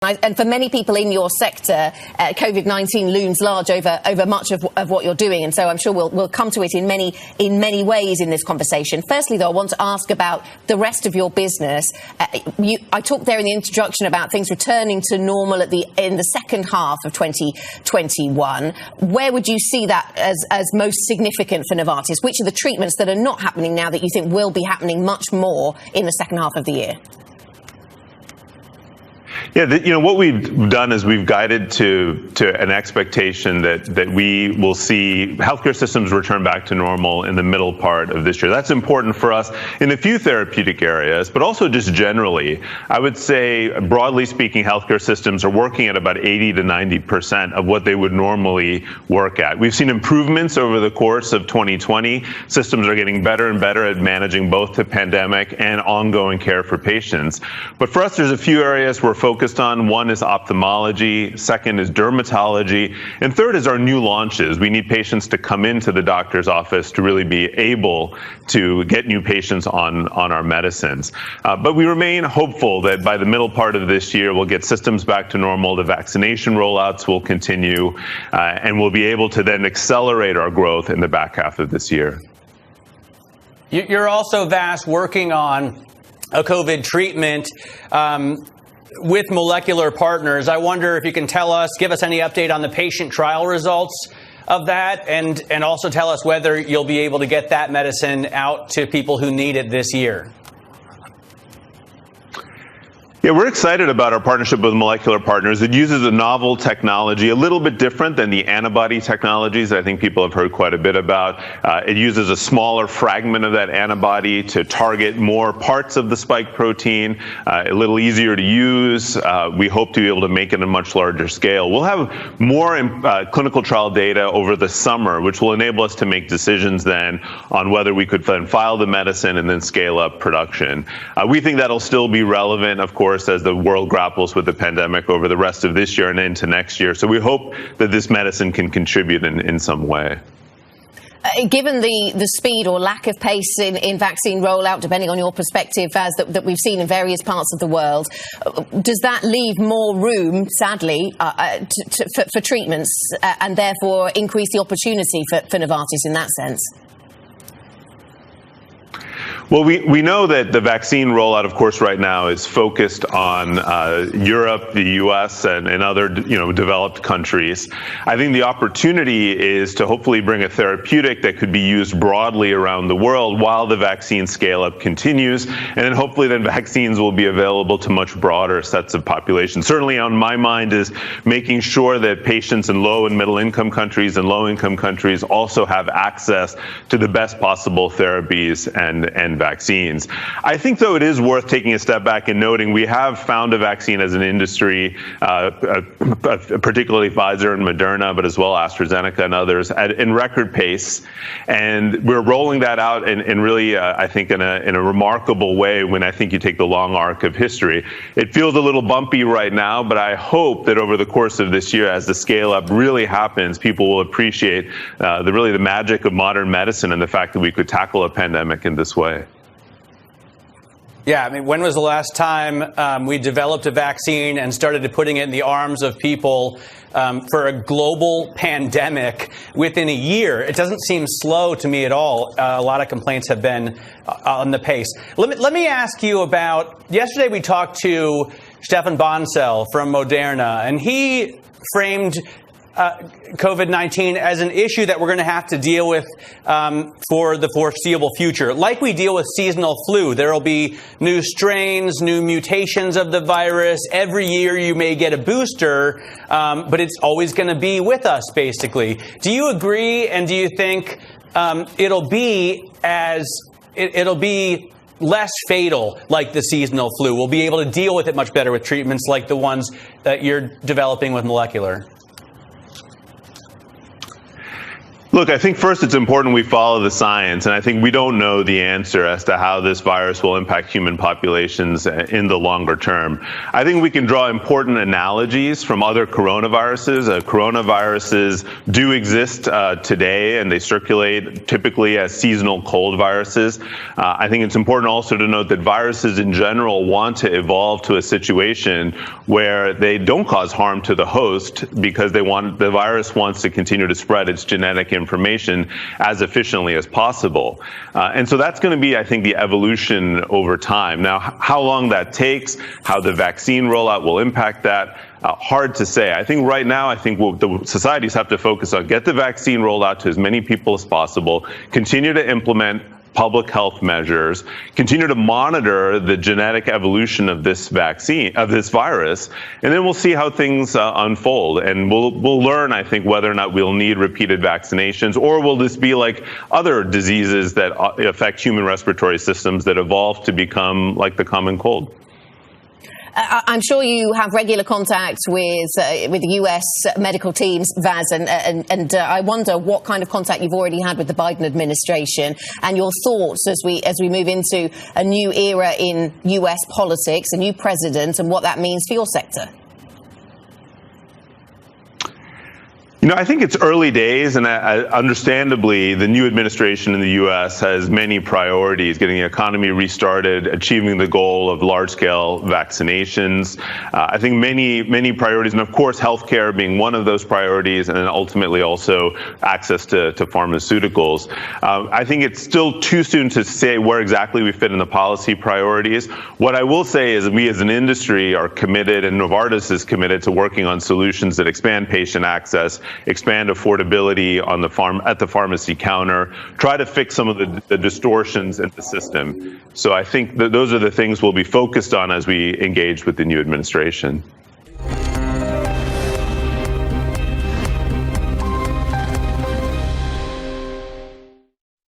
And for many people in your sector, COVID-19 looms large over much of what you're doing. And so I'm sure we'll come to it in many ways in this conversation. Firstly, though, I want to ask about the rest of your business. I talked there in the introduction about things returning to normal in the second half of 2021. Where would you see that as most significant for Novartis? Which are the treatments that are not happening now that you think will be happening much more in the second half of the year? Yeah, what we've done is we've guided to an expectation that we will see healthcare systems return back to normal in the middle part of this year. That's important for us in a few therapeutic areas, but also just generally. I would say, broadly speaking, healthcare systems are working at about 80 to 90% of what they would normally work at. We've seen improvements over the course of 2020. Systems are getting better and better at managing both the pandemic and ongoing care for patients. But for us, there's a few areas we're focused on. One is ophthalmology, second is dermatology, and third is our new launches. We need patients to come into the doctor's office to really be able to get new patients on our medicines. But we remain hopeful that by the middle part of this year, we'll get systems back to normal, the vaccination rollouts will continue, and we'll be able to then accelerate our growth in the back half of this year. You're also, Vas, working on a COVID treatment with molecular partners. I wonder if you can give us any update on the patient trial results of that, and also tell us whether you'll be able to get that medicine out to people who need it this year. Yeah, we're excited about our partnership with molecular partners. It uses a novel technology, a little bit different than the antibody technologies that I think people have heard quite a bit about. It uses a smaller fragment of that antibody to target more parts of the spike protein, a little easier to use. We hope to be able to make it on a much larger scale. We'll have more clinical trial data over the summer, which will enable us to make decisions then on whether we could then file the medicine and then scale up production. We think that'll still be relevant, of course, as the world grapples with the pandemic over the rest of this year and into next year. So we hope that this medicine can contribute in some way. Given the speed or lack of pace in vaccine rollout, depending on your perspective, Vas, that we've seen in various parts of the world, does that leave more room, sadly, for treatments and therefore increase the opportunity for Novartis in that sense? Well, we know that the vaccine rollout, of course, right now is focused on Europe, the U.S., and other developed countries. I think the opportunity is to hopefully bring a therapeutic that could be used broadly around the world while the vaccine scale-up continues, and then hopefully then vaccines will be available to much broader sets of populations. Certainly on my mind is making sure that patients in low and middle income countries and low income countries also have access to the best possible therapies and vaccines. I think, though, it is worth taking a step back and noting we have found a vaccine as an industry, particularly Pfizer and Moderna, but as well AstraZeneca and others, in record pace. And we're rolling that out in really, I think, in a remarkable way when I think you take the long arc of history. It feels a little bumpy right now, but I hope that over the course of this year, as the scale up really happens, people will appreciate the magic of modern medicine and the fact that we could tackle a pandemic in this way. Yeah, I mean, when was the last time we developed a vaccine and started putting it in the arms of people for a global pandemic within a year? It doesn't seem slow to me at all. A lot of complaints have been on the pace. Let me ask you about, yesterday we talked to Stefan Bancel from Moderna, and he framed COVID-19 as an issue that we're going to have to deal with for the foreseeable future. Like we deal with seasonal flu, there will be new strains, new mutations of the virus. Every year you may get a booster, but it's always going to be with us, basically. Do you agree, and do you think it'll be less fatal like the seasonal flu? We'll be able to deal with it much better with treatments like the ones that you're developing with molecular? Look, I think first it's important we follow the science, and I think we don't know the answer as to how this virus will impact human populations in the longer term. I think we can draw important analogies from other coronaviruses. Coronaviruses do exist today, and they circulate typically as seasonal cold viruses. I think it's important also to note that viruses in general want to evolve to a situation where they don't cause harm to the host because the virus wants to continue to spread its genetic information as efficiently as possible. And so that's going to be, I think, the evolution over time. Now, how long that takes, how the vaccine rollout will impact that, hard to say. I think right now, the societies have to focus on get the vaccine rolled out to as many people as possible, continue to implement public health measures, continue to monitor the genetic evolution of this vaccine, of this virus, and then we'll see how things unfold. And we'll learn, I think, whether or not we'll need repeated vaccinations, or will this be like other diseases that affect human respiratory systems that evolve to become like the common cold. I'm sure you have regular contact with the US medical teams, Vas, and I wonder what kind of contact you've already had with the Biden administration and your thoughts as we move into a new era in US politics, a new president, and what that means for your sector. You know, I think it's early days, and understandably, the new administration in the U.S. has many priorities: getting the economy restarted, achieving the goal of large-scale vaccinations. I think many priorities, and of course, healthcare being one of those priorities, and then ultimately also access to pharmaceuticals. I think it's still too soon to say where exactly we fit in the policy priorities. What I will say is we as an industry are committed, and Novartis is committed to working on solutions that expand patient access, expand affordability on at the pharmacy counter, try to fix some of the distortions in the system. So I think that those are the things we'll be focused on as we engage with the new administration.